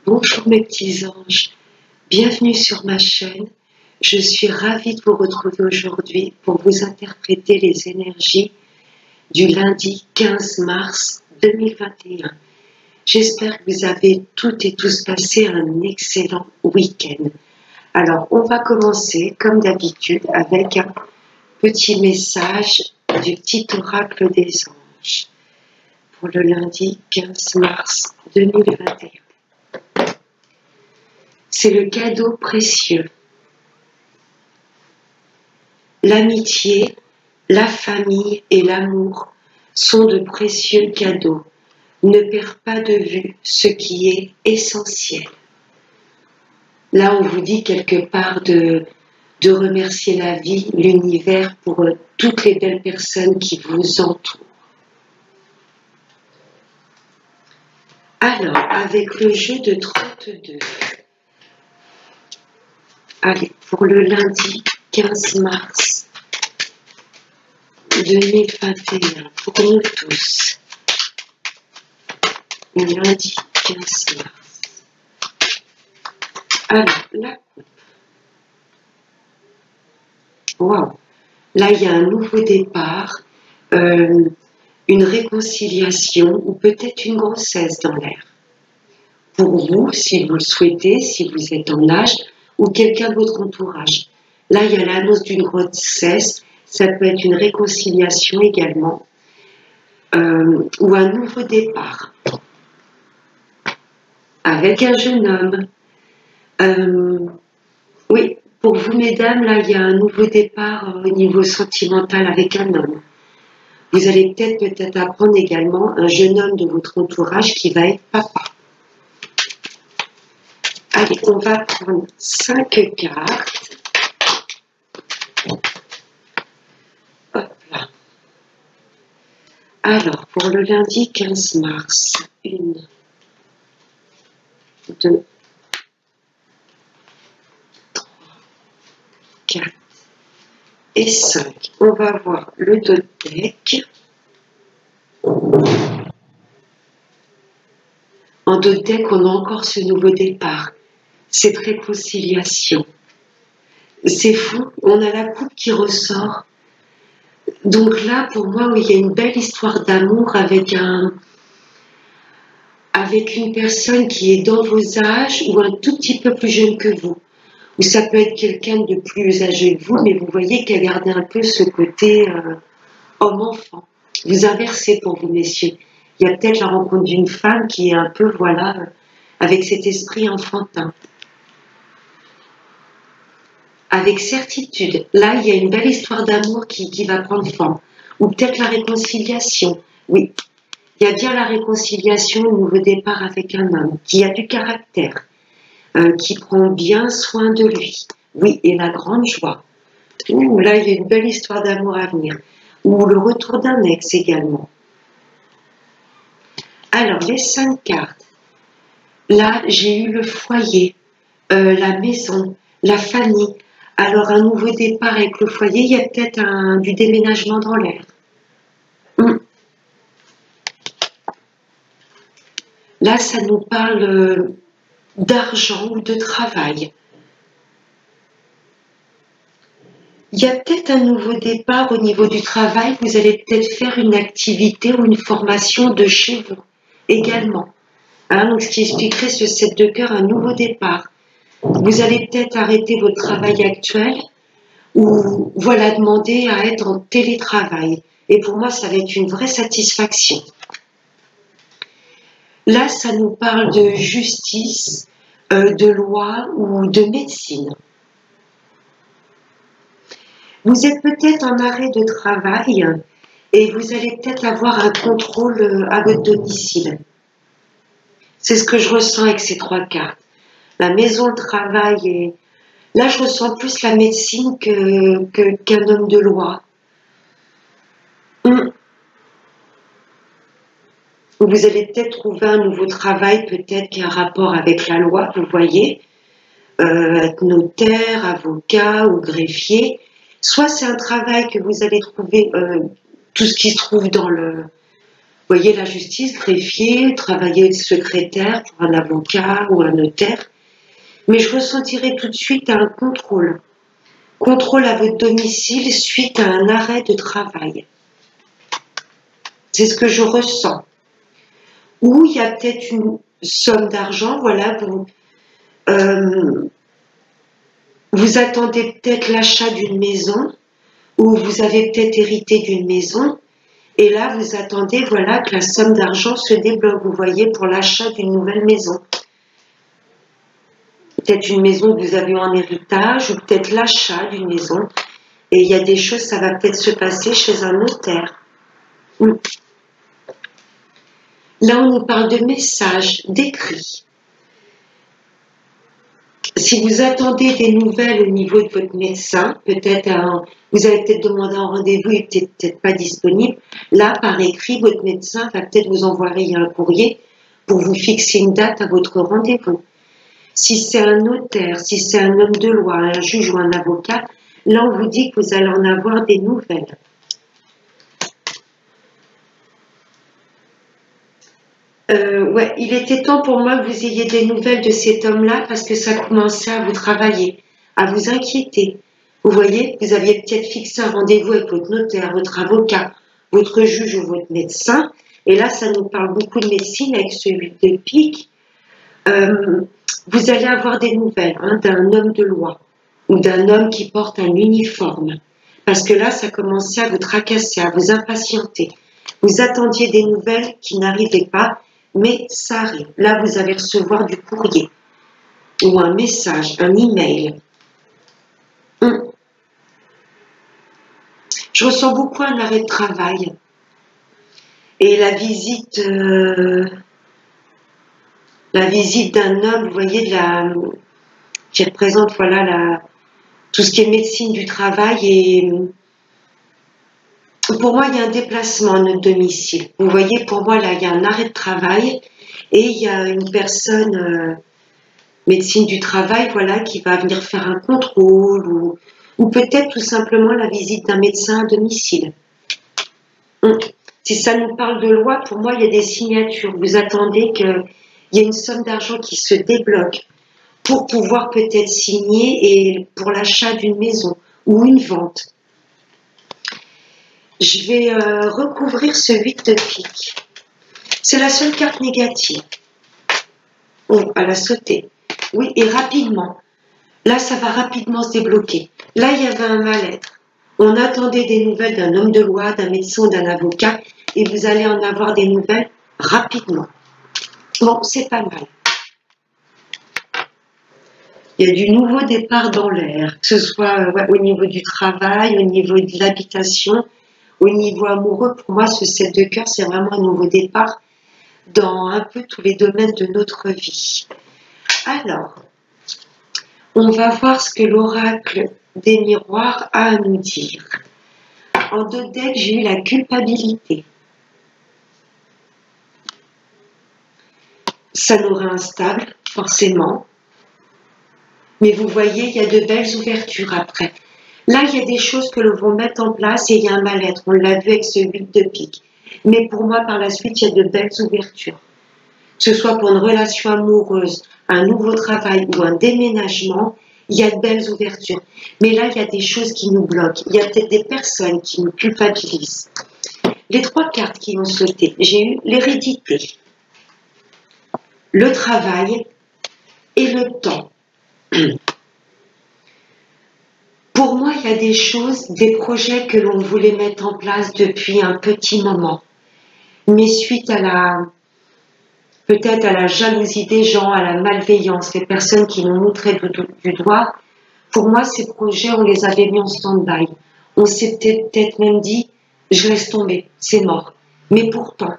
Bonjour mes petits anges, bienvenue sur ma chaîne. Je suis ravie de vous retrouver aujourd'hui pour vous interpréter les énergies du lundi 15 mars 2021. J'espère que vous avez toutes et tous passé un excellent week-end. Alors, on va commencer comme d'habitude avec un petit message du petit oracle des anges pour le lundi 15 mars 2021. C'est le cadeau précieux. L'amitié, la famille et l'amour sont de précieux cadeaux. Ne perds pas de vue ce qui est essentiel. Là, on vous dit quelque part de remercier la vie, l'univers pour toutes les belles personnes qui vous entourent. Alors, avec le jeu de 32, allez, pour le lundi 15 mars 2021, pour nous tous, le lundi 15 mars. Alors, la coupe. Waouh! Là, il y a un nouveau départ, une réconciliation ou peut-être une grossesse dans l'air. Pour vous, si vous le souhaitez, si vous êtes en âge, ou quelqu'un de votre entourage. Là, il y a l'annonce d'une grossesse, ça peut être une réconciliation également, ou un nouveau départ avec un jeune homme. Oui, pour vous, mesdames, là, il y a un nouveau départ au niveau sentimental avec un homme. Vous allez peut-être apprendre également un jeune homme de votre entourage qui va être papa. Allez, on va prendre 5 cartes. Hop là. Alors, pour le lundi 15 mars, 1, 2, 3, 4 et 5. On va voir le dos de deck. En dos de deck, on a encore ce nouveau départ, cette réconciliation. C'est fou, on a la coupe qui ressort. Donc là, pour moi, oui, il y a une belle histoire d'amour avec une personne qui est dans vos âges ou un tout petit peu plus jeune que vous. Ou ça peut être quelqu'un de plus âgé que vous, mais vous voyez qu'elle a gardé un peu ce côté homme-enfant. Vous inversez pour vous, messieurs. Il y a peut-être la rencontre d'une femme qui est un peu, voilà, avec cet esprit enfantin. Avec certitude, là, il y a une belle histoire d'amour qui va prendre forme. Ou peut-être la réconciliation. Oui, il y a bien la réconciliation, le nouveau départ avec un homme qui a du caractère, qui prend bien soin de lui. Oui, et la grande joie. Ouh, là, il y a une belle histoire d'amour à venir. Ou le retour d'un ex également. Alors, les 5 cartes. Là, j'ai eu le foyer, la maison, la famille. Alors, un nouveau départ avec le foyer, il y a peut-être du déménagement dans l'air. Là, ça nous parle d'argent ou de travail. Il y a peut-être un nouveau départ au niveau du travail. Vous allez peut-être faire une activité ou une formation de chez vous également. Hein, donc, ce qui expliquerait ce 7 de cœur, un nouveau départ. Vous allez peut-être arrêter votre travail actuel ou voilà, demander à être en télétravail. Et pour moi, ça va être une vraie satisfaction. Là, ça nous parle de justice, de loi ou de médecine. Vous êtes peut-être en arrêt de travail et vous allez peut-être avoir un contrôle à votre domicile. C'est ce que je ressens avec ces 3 cartes. La maison, le travail et... Là, je ressens plus la médecine qu'un homme de loi. Vous allez peut-être trouver un nouveau travail, peut-être qui a un rapport avec la loi, vous voyez, être notaire, avocat ou greffier. Soit c'est un travail que vous allez trouver, tout ce qui se trouve dans le voyez, la justice, greffier, travailler secrétaire pour un avocat ou un notaire. Mais je ressentirai tout de suite un contrôle. Contrôle à votre domicile suite à un arrêt de travail. C'est ce que je ressens. Ou il y a peut-être une somme d'argent, voilà, vous attendez peut-être l'achat d'une maison, ou vous avez peut-être hérité d'une maison, et là vous attendez, voilà, que la somme d'argent se débloque, vous voyez, pour l'achat d'une nouvelle maison. Peut-être une maison que vous avez en héritage, ou peut-être l'achat d'une maison, et il y a des choses, ça va peut-être se passer chez un notaire. Là, on nous parle de messages, d'écrits. Si vous attendez des nouvelles au niveau de votre médecin, peut-être vous avez peut-être demandé un rendez-vous et peut-être pas disponible. Là, par écrit, votre médecin va peut-être vous envoyer un courrier pour vous fixer une date à votre rendez-vous. Si c'est un notaire, si c'est un homme de loi, un juge ou un avocat, là, on vous dit que vous allez en avoir des nouvelles. Ouais, il était temps pour moi que vous ayez des nouvelles de cet homme-là parce que ça commençait à vous travailler, à vous inquiéter. Vous voyez, vous aviez peut-être fixé un rendez-vous avec votre notaire, votre avocat, votre juge ou votre médecin. Et là, ça nous parle beaucoup de médecine avec ce 8 de pique. Vous allez avoir des nouvelles d'un homme de loi ou d'un homme qui porte un uniforme. Parce que là, ça commençait à vous tracasser, à vous impatienter. Vous attendiez des nouvelles qui n'arrivaient pas. Mais ça arrive. Là, vous allez recevoir du courrier ou un message, un email. Je ressens beaucoup un arrêt de travail. Et la visite d'un homme, vous voyez, qui représente voilà, tout ce qui est médecine du travail. Et pour moi, il y a un déplacement à notre domicile. Vous voyez, pour moi, là, il y a un arrêt de travail et il y a une personne, médecine du travail, voilà, qui va venir faire un contrôle ou peut-être tout simplement la visite d'un médecin à domicile. Si ça nous parle de loi, pour moi, il y a des signatures. Vous attendez qu'il y ait une somme d'argent qui se débloque pour pouvoir peut-être signer et pour l'achat d'une maison ou une vente. Je vais recouvrir ce 8 de pique. C'est la seule carte négative. Oh, elle a sauté. Oui, et rapidement. Là, ça va rapidement se débloquer. Là, il y avait un mal-être. On attendait des nouvelles d'un homme de loi, d'un médecin, d'un avocat, et vous allez en avoir des nouvelles rapidement. Bon, c'est pas mal. Il y a du nouveau départ dans l'air, que ce soit au niveau du travail, au niveau de l'habitation, au niveau amoureux. Pour moi, ce 7 de cœur, c'est vraiment un nouveau départ dans un peu tous les domaines de notre vie. Alors, on va voir ce que l'oracle des miroirs a à nous dire. En 2 decks, j'ai eu la culpabilité. Ça nous rend instable, forcément. Mais vous voyez, il y a de belles ouvertures après. Là, il y a des choses que l'on va mettre en place et il y a un mal-être. On l'a vu avec ce 8 de pique. Mais pour moi, par la suite, il y a de belles ouvertures. Que ce soit pour une relation amoureuse, un nouveau travail ou un déménagement, il y a de belles ouvertures. Mais là, il y a des choses qui nous bloquent. Il y a peut-être des personnes qui nous culpabilisent. Les 3 cartes qui ont sauté, j'ai eu l'hérédité, le travail et le temps. Pour moi, il y a des choses, des projets que l'on voulait mettre en place depuis un petit moment. Mais suite à peut-être à la jalousie des gens, à la malveillance, les personnes qui nous montraient du doigt, pour moi, ces projets, on les avait mis en stand-by. On s'est peut-être même dit, je laisse tomber, c'est mort. Mais pourtant,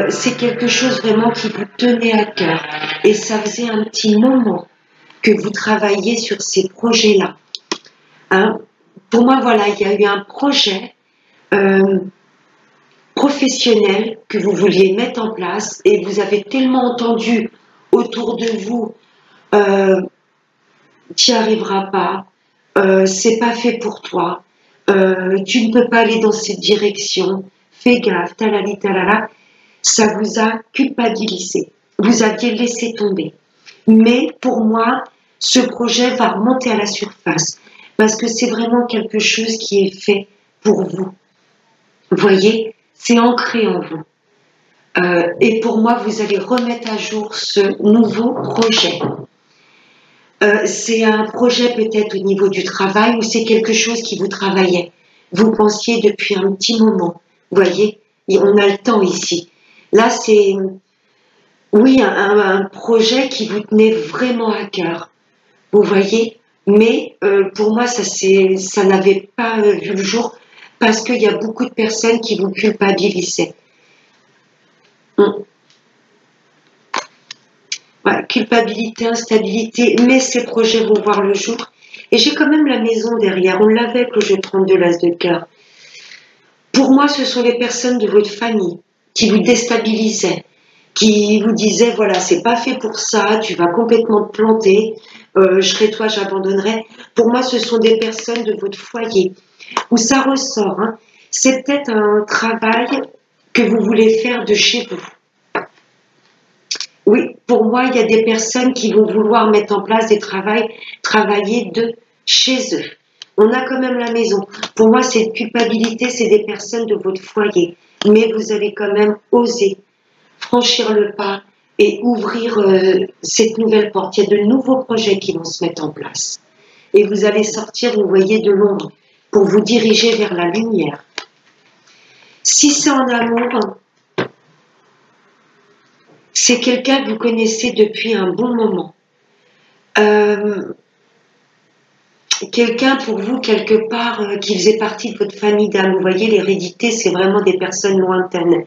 c'est quelque chose vraiment qui vous tenait à cœur. Et ça faisait un petit moment que vous travailliez sur ces projets-là. Pour moi, voilà, il y a eu un projet professionnel que vous vouliez mettre en place et vous avez tellement entendu autour de vous tu n'y arriveras pas, c'est pas fait pour toi, tu ne peux pas aller dans cette direction, fais gaffe, talali talala. ça vous a culpabilisé. Vous aviez laissé tomber. Mais pour moi, ce projet va remonter à la surface parce que c'est vraiment quelque chose qui est fait pour vous. Vous voyez, c'est ancré en vous. Et pour moi, vous allez remettre à jour ce nouveau projet. C'est un projet peut-être au niveau du travail ou c'est quelque chose qui vous travaillait. Vous pensiez depuis un petit moment. Vous voyez, on a le temps ici. Là, c'est, oui, un projet qui vous tenait vraiment à cœur. Vous voyez, mais pour moi, ça n'avait pas vu le jour parce qu'il y a beaucoup de personnes qui vous culpabilisaient. Voilà, culpabilité, instabilité, mais ces projets vont voir le jour. Et j'ai quand même la maison derrière. On l'avait avec le jeu 32 l'as de cœur. Pour moi, ce sont les personnes de votre famille qui vous déstabilisaient, qui vous disaient, voilà, c'est pas fait pour ça, tu vas complètement te planter, je serai toi, j'abandonnerai. Pour moi, ce sont des personnes de votre foyer où ça ressort. Hein. C'est peut-être un travail que vous voulez faire de chez vous. Oui, pour moi, il y a des personnes qui vont vouloir mettre en place des travailler de chez eux. On a quand même la maison. Pour moi, cette culpabilité, c'est des personnes de votre foyer. Mais vous allez quand même oser franchir le pas et ouvrir cette nouvelle porte. Il y a de nouveaux projets qui vont se mettre en place. Et vous allez sortir, vous voyez, de l'ombre pour vous diriger vers la lumière. Si c'est en amour, c'est quelqu'un que vous connaissez depuis un bon moment. Quelqu'un pour vous, quelque part, qui faisait partie de votre famille d'âme. Vous voyez, l'hérédité, c'est vraiment des personnes lointaines.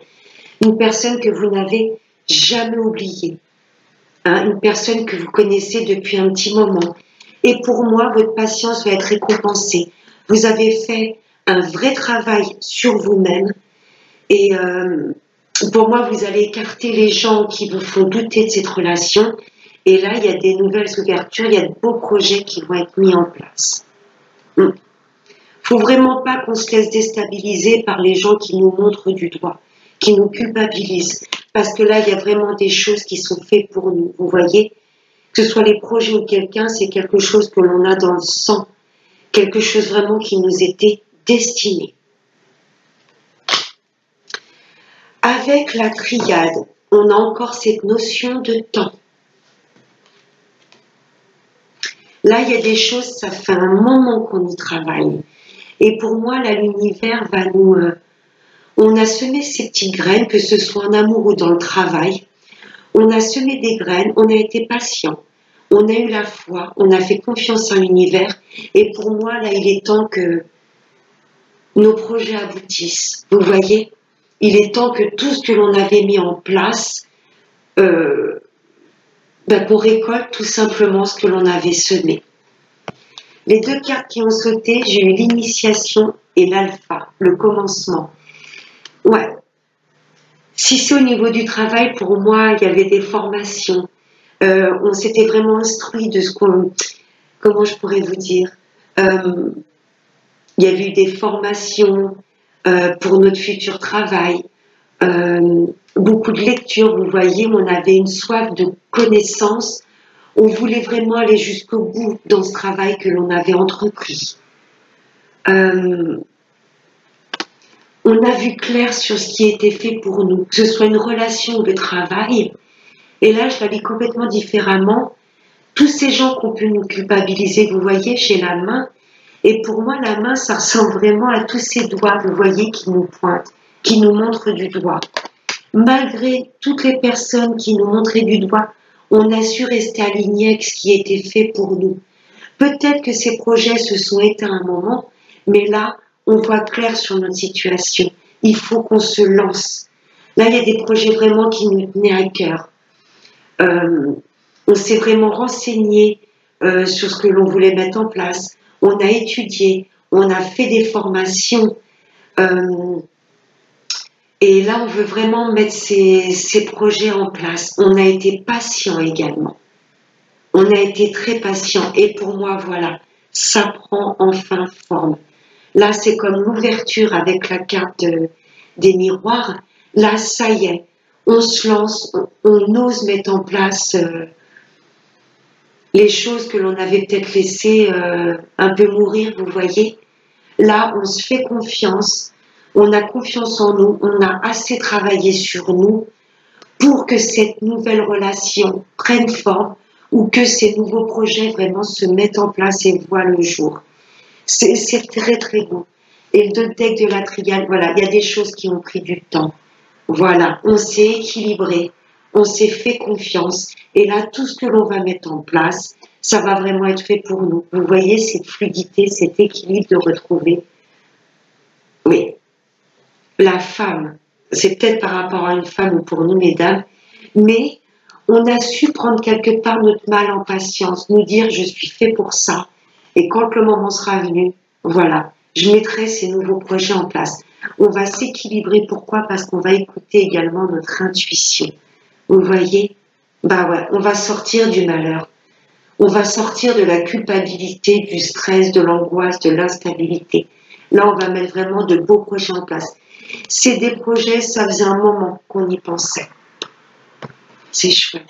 Une personne que vous n'avez jamais oubliée. Hein, une personne que vous connaissez depuis un petit moment. Et pour moi, votre patience va être récompensée. Vous avez fait un vrai travail sur vous-même. Et pour moi, vous allez écarter les gens qui vous font douter de cette relation. Et là, il y a des nouvelles ouvertures, il y a de beaux projets qui vont être mis en place. Il ne faut vraiment pas qu'on se laisse déstabiliser par les gens qui nous montrent du doigt, qui nous culpabilisent. Parce que là, il y a vraiment des choses qui sont faites pour nous. Vous voyez, que ce soit les projets ou quelqu'un, c'est quelque chose que l'on a dans le sang. Quelque chose vraiment qui nous était destiné. Avec la triade, on a encore cette notion de temps. Là, il y a des choses, ça fait un moment qu'on y travaille. Et pour moi, là, l'univers va nous... on a semé ces petites graines, que ce soit en amour ou dans le travail. On a semé des graines, on a été patient. On a eu la foi, on a fait confiance en l'univers. Et pour moi, là, il est temps que nos projets aboutissent. Vous voyez, il est temps que tout ce que l'on avait mis en place, qu'on récolte tout simplement ce que l'on avait semé. Les deux cartes qui ont sauté, j'ai eu l'initiation et l'alpha, le commencement. Ouais. Si c'est au niveau du travail, pour moi, il y avait des formations. On s'était vraiment instruit de ce qu'on... Comment je pourrais vous dire il y avait eu des formations pour notre futur travail. Beaucoup de lectures, vous voyez, on avait une soif de connaissances. On voulait vraiment aller jusqu'au bout dans ce travail que l'on avait entrepris. On a vu clair sur ce qui était fait pour nous, que ce soit une relation ou le travail. Et là, je la vis complètement différemment. Tous ces gens qui ont pu nous culpabiliser, vous voyez, j'ai la main. Et pour moi, la main, ça ressemble vraiment à tous ces doigts, vous voyez, qui nous pointent, qui nous montrent du doigt. Malgré toutes les personnes qui nous montraient du doigt, on a su rester aligné avec ce qui était fait pour nous. Peut-être que ces projets se sont éteints à un moment, mais là, on voit clair sur notre situation. Il faut qu'on se lance. Là, il y a des projets vraiment qui nous tenaient à cœur. On s'est vraiment renseigné sur ce que l'on voulait mettre en place. On a étudié, on a fait des formations. Et là, on veut vraiment mettre ces projets en place. On a été patient également. On a été très patient. Et pour moi, voilà, ça prend enfin forme. Là, c'est comme l'ouverture avec la carte des miroirs. Là, ça y est, on se lance, on ose mettre en place les choses que l'on avait peut-être laissées un peu mourir, vous voyez. Là, on se fait confiance, on a confiance en nous, on a assez travaillé sur nous pour que cette nouvelle relation prenne forme ou que ces nouveaux projets vraiment se mettent en place et voient le jour. C'est très très beau. Et le deck de la Trigale, voilà, il y a des choses qui ont pris du temps. Voilà, on s'est équilibré, on s'est fait confiance. Et là, tout ce que l'on va mettre en place, ça va vraiment être fait pour nous. Vous voyez cette fluidité, cet équilibre de retrouver. Oui, la femme, c'est peut-être par rapport à une femme ou pour nous, mesdames, mais on a su prendre quelque part notre mal en patience, nous dire je suis fait pour ça. Et quand le moment sera venu, voilà, je mettrai ces nouveaux projets en place. On va s'équilibrer. Pourquoi? Parce qu'on va écouter également notre intuition. Vous voyez? Bah ouais, on va sortir du malheur. On va sortir de la culpabilité, du stress, de l'angoisse, de l'instabilité. Là, on va mettre vraiment de beaux projets en place. C'est des projets, ça faisait un moment qu'on y pensait. C'est chouette.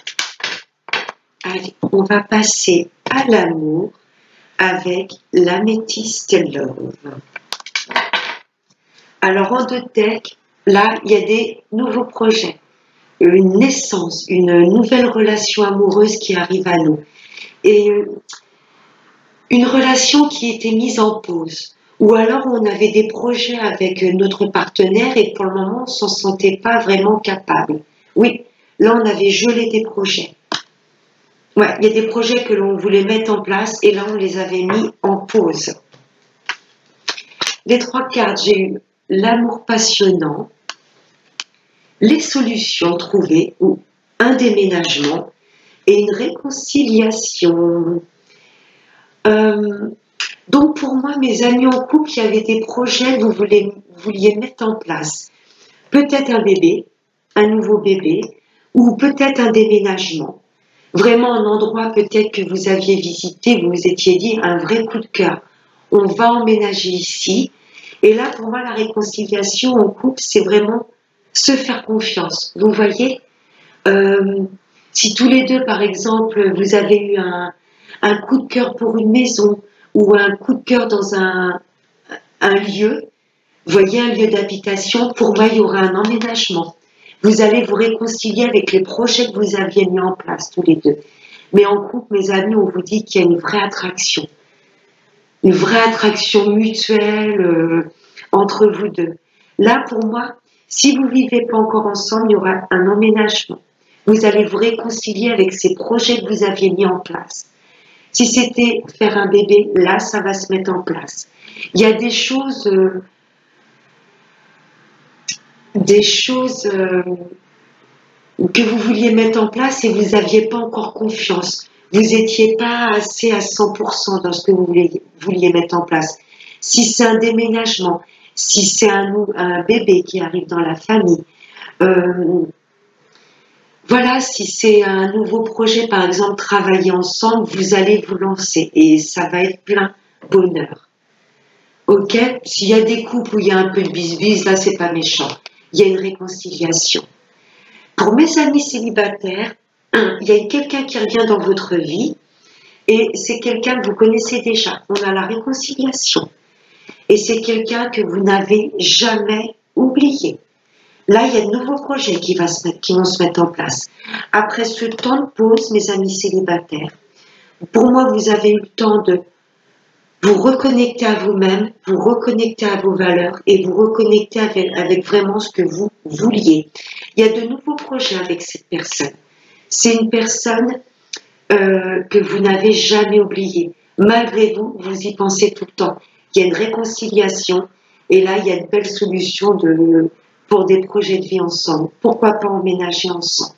Allez, on va passer à l'amour avec l'améthyste love. Alors en deux decks, là, il y a des nouveaux projets, une naissance, une nouvelle relation amoureuse qui arrive à nous. Et une relation qui était mise en pause. Ou alors on avait des projets avec notre partenaire et pour le moment on ne s'en sentait pas vraiment capable. Oui, là on avait gelé des projets. Ouais, il y a des projets que l'on voulait mettre en place et là on les avait mis en pause. Les trois cartes, j'ai eu l'amour passionnant, les solutions trouvées ou un déménagement et une réconciliation. Donc pour moi, mes amis en couple, il y avait des projets que vous vouliez mettre en place. Peut-être un bébé, un nouveau bébé, ou peut-être un déménagement. Vraiment un endroit peut-être que vous aviez visité, vous vous étiez dit un vrai coup de cœur. On va emménager ici. Et là, pour moi, la réconciliation en couple, c'est vraiment se faire confiance. Vous voyez, si tous les deux, par exemple, vous avez eu un coup de cœur pour une maison ou un coup de cœur dans un lieu, voyez un lieu d'habitation, pour moi il y aura un emménagement. Vous allez vous réconcilier avec les projets que vous aviez mis en place tous les deux. Mais en couple, mes amis, on vous dit qu'il y a une vraie attraction mutuelle entre vous deux. Là, pour moi, si vous ne vivez pas encore ensemble, il y aura un emménagement. Vous allez vous réconcilier avec ces projets que vous aviez mis en place. Si c'était faire un bébé, là, ça va se mettre en place. Il y a des choses que vous vouliez mettre en place et vous n'aviez pas encore confiance. Vous n'étiez pas assez à 100% dans ce que vous vouliez mettre en place. Si c'est un déménagement, si c'est un bébé qui arrive dans la famille, voilà, si c'est un nouveau projet, par exemple, travailler ensemble, vous allez vous lancer et ça va être plein bonheur. Ok? S'il y a des couples où il y a un peu de bise-bise, là, c'est pas méchant. Il y a une réconciliation. Pour mes amis célibataires, il y a quelqu'un qui revient dans votre vie et c'est quelqu'un que vous connaissez déjà. On a la réconciliation. Et c'est quelqu'un que vous n'avez jamais oublié. Là, il y a de nouveaux projets qui vont se mettre en place. Après ce temps de pause, mes amis célibataires, pour moi, vous avez eu le temps de vous reconnecter à vous-même, vous reconnecter à vos valeurs et vous reconnecter avec vraiment ce que vous vouliez. Il y a de nouveaux projets avec cette personne. C'est une personne que vous n'avez jamais oubliée. Malgré vous, vous y pensez tout le temps. Il y a une réconciliation et là, il y a de belles solutions pour des projets de vie ensemble. Pourquoi pas emménager ensemble?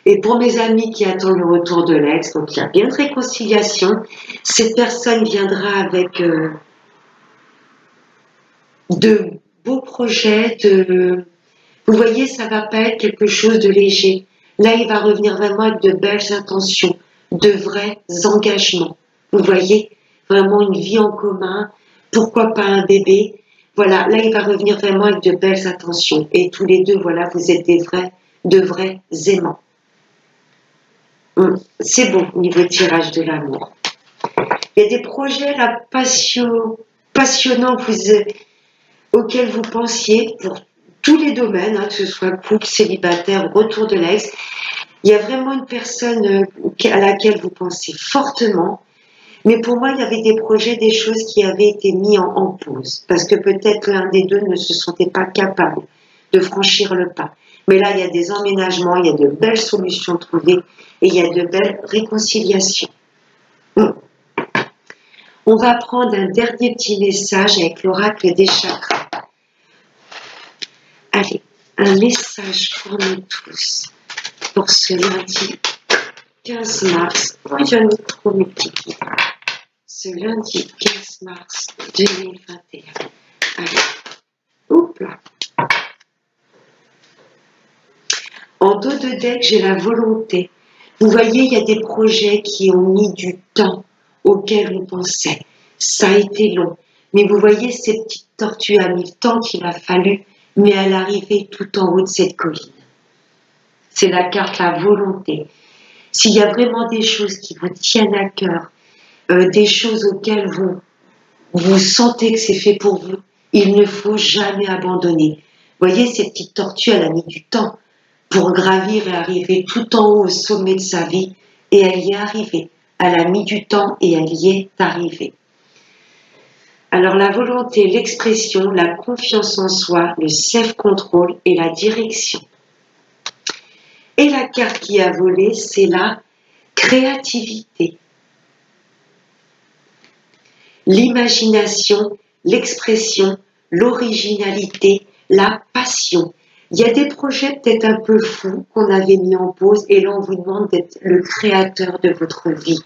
Et pour mes amis qui attendent le retour de l'ex, donc il y a bien de réconciliation, cette personne viendra avec de beaux projets, vous voyez, ça ne va pas être quelque chose de léger. Là, il va revenir vraiment avec de belles intentions, de vrais engagements. Vous voyez, vraiment une vie en commun, pourquoi pas un bébé. Voilà, là il va revenir vraiment avec de belles intentions. Et tous les deux, voilà, vous êtes de vrais aimants. C'est bon au niveau tirage de l'amour. Il y a des projets là, passionnants auxquels vous pensiez pour tous les domaines, que ce soit couple, célibataire, retour de l'ex. Il y a vraiment une personne à laquelle vous pensez fortement. Mais pour moi, il y avait des projets, des choses qui avaient été mis en pause. Parce que peut-être l'un des deux ne se sentait pas capable de franchir le pas. Mais là, il y a des emménagements, il y a de belles solutions trouvées et il y a de belles réconciliations. On va prendre un dernier petit message avec l'oracle des chakras. Allez, un message pour nous tous pour ce lundi 15 mars. Oh, il y en a trop multiplié. Ce lundi 15 mars 2021. Allez, hop là. En dos de deck, j'ai la volonté. Vous voyez, il y a des projets qui ont mis du temps auxquels on pensait. Ça a été long. Mais vous voyez, cette petite tortue a mis le temps qu'il a fallu, mais elle est arrivée tout en haut de cette colline. C'est la carte la volonté. S'il y a vraiment des choses qui vous tiennent à cœur, des choses auxquelles vous sentez que c'est fait pour vous, il ne faut jamais abandonner. Vous voyez, cette petite tortue, elle a mis du temps pour gravir et arriver tout en haut au sommet de sa vie, et elle y est arrivée. Elle a mis du temps et elle y est arrivée. Alors la volonté, l'expression, la confiance en soi, le self-control et la direction. Et la carte qui a volé, c'est la créativité. L'imagination, l'expression, l'originalité, la passion. Il y a des projets peut-être un peu fous qu'on avait mis en pause et là on vous demande d'être le créateur de votre vie,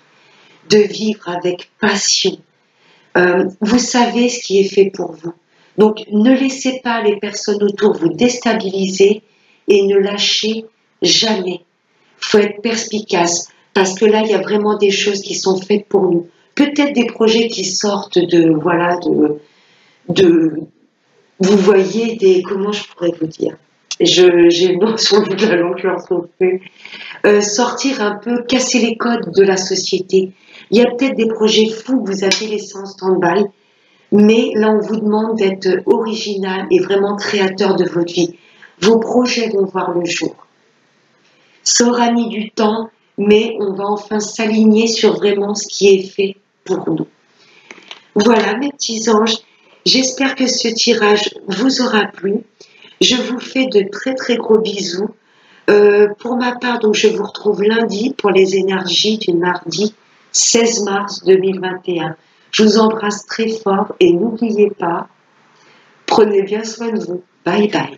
de vivre avec passion. Vous savez ce qui est fait pour vous. Donc ne laissez pas les personnes autour vous déstabiliser et ne lâchez jamais. Il faut être perspicace parce que là il y a vraiment des choses qui sont faites pour nous. Peut-être des projets qui sortent vous voyez, comment je pourrais vous dire, j'ai le nom sur le bout de la langue, je ne le retrouve plus, sortir un peu, casser les codes de la société. Il y a peut-être des projets fous que vous avez laissés en stand-by, mais là on vous demande d'être original et vraiment créateur de votre vie. Vos projets vont voir le jour. Ça aura mis du temps, mais on va enfin s'aligner sur vraiment ce qui est fait pour nous. Voilà mes petits anges, j'espère que ce tirage vous aura plu. Je vous fais de très très gros bisous. Pour ma part, donc je vous retrouve lundi pour les énergies du mardi 16 mars 2021. Je vous embrasse très fort et n'oubliez pas, prenez bien soin de vous. Bye bye.